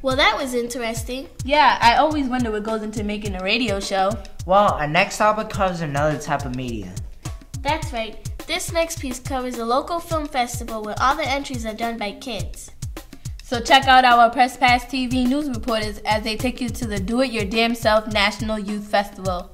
Well, that was interesting. Yeah, I always wonder what goes into making a radio show. Well, our next topic covers another type of media. That's right. This next piece covers a local film festival where all the entries are done by kids. So check out our Press Pass TV news reporters as they take you to the Do It Your Damn Self National Youth Festival.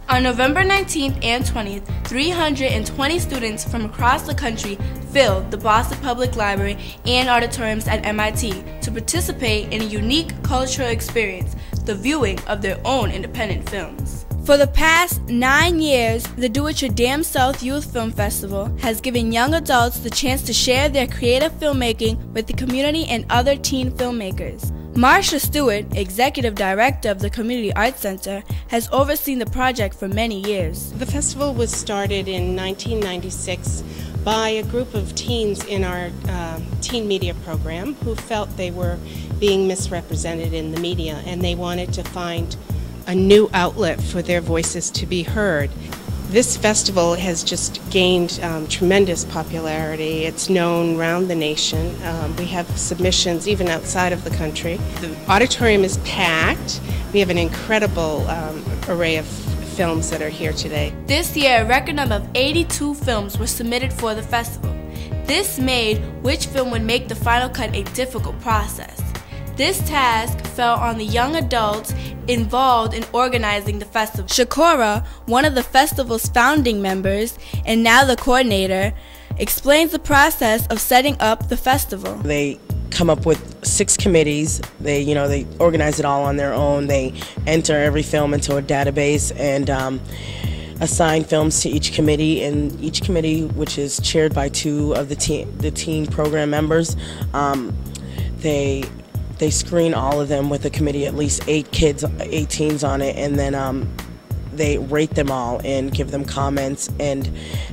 On November 19th and 20th, 320 students from across the country filled the Boston Public Library and auditoriums at MIT to participate in a unique cultural experience, the viewing of their own independent films. For the past 9 years, the Do It Your Damn Self Youth Film Festival has given young adults the chance to share their creative filmmaking with the community and other teen filmmakers. Marsha Stewart, Executive Director of the Community Arts Center, has overseen the project for many years. The festival was started in 1996 by a group of teens in our teen media program who felt they were being misrepresented in the media, and they wanted to find a new outlet for their voices to be heard. This festival has just gained tremendous popularity. It's known around the nation. We have submissions even outside of the country. The auditorium is packed. We have an incredible array of films that are here today. This year, a record number of 82 films were submitted for the festival. This made which film would make the final cut a difficult process. This task fell on the young adults involved in organizing the festival. Shakura, one of the festival's founding members and now the coordinator, explains the process of setting up the festival. They come up with 6 committees. They organize it all on their own. They enter every film into a database and assign films to each committee. And each committee, which is chaired by 2 of the teen program members, they screen all of them with a committee, at least 8 teens on it, and then they rate them all and give them comments, and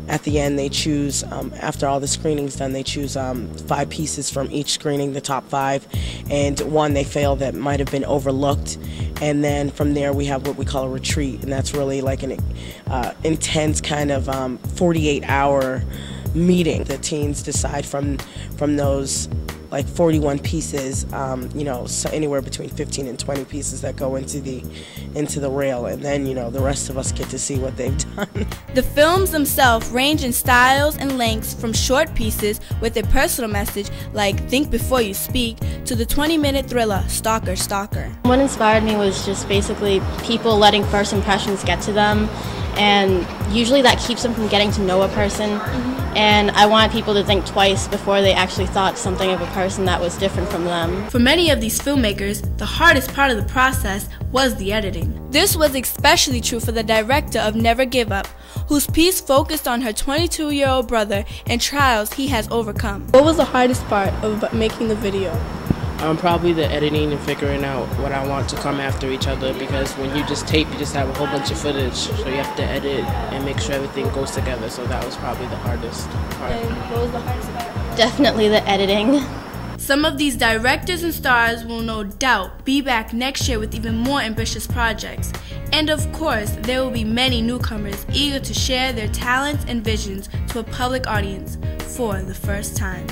at the end they choose, after all the screening's done, they choose 5 pieces from each screening, the top 5, and one they feel that might have been overlooked, and then from there we have what we call a retreat, and that's really like an intense kind of 48-hour meeting. The teens decide from those like 41 pieces, so anywhere between 15 and 20 pieces that go into the rail, and then the rest of us get to see what they've done. The films themselves range in styles and lengths from short pieces with a personal message like Think Before You Speak to the 20-minute thriller Stalker Stalker. What inspired me was just basically people letting first impressions get to them, and usually that keeps them from getting to know a person. And I wanted people to think twice before they actually thought something of a person that was different from them. For many of these filmmakers, the hardest part of the process was the editing. This was especially true for the director of Never Give Up, whose piece focused on her 22-year-old brother and trials he has overcome. What was the hardest part of making the video? Probably the editing and figuring out what I want to come after each other, because when you just tape, you just have a whole bunch of footage, so you have to edit and make sure everything goes together, so that was probably the hardest part. And what was the hardest part? Definitely the editing. Some of these directors and stars will no doubt be back next year with even more ambitious projects. And of course, there will be many newcomers eager to share their talents and visions to a public audience for the first time.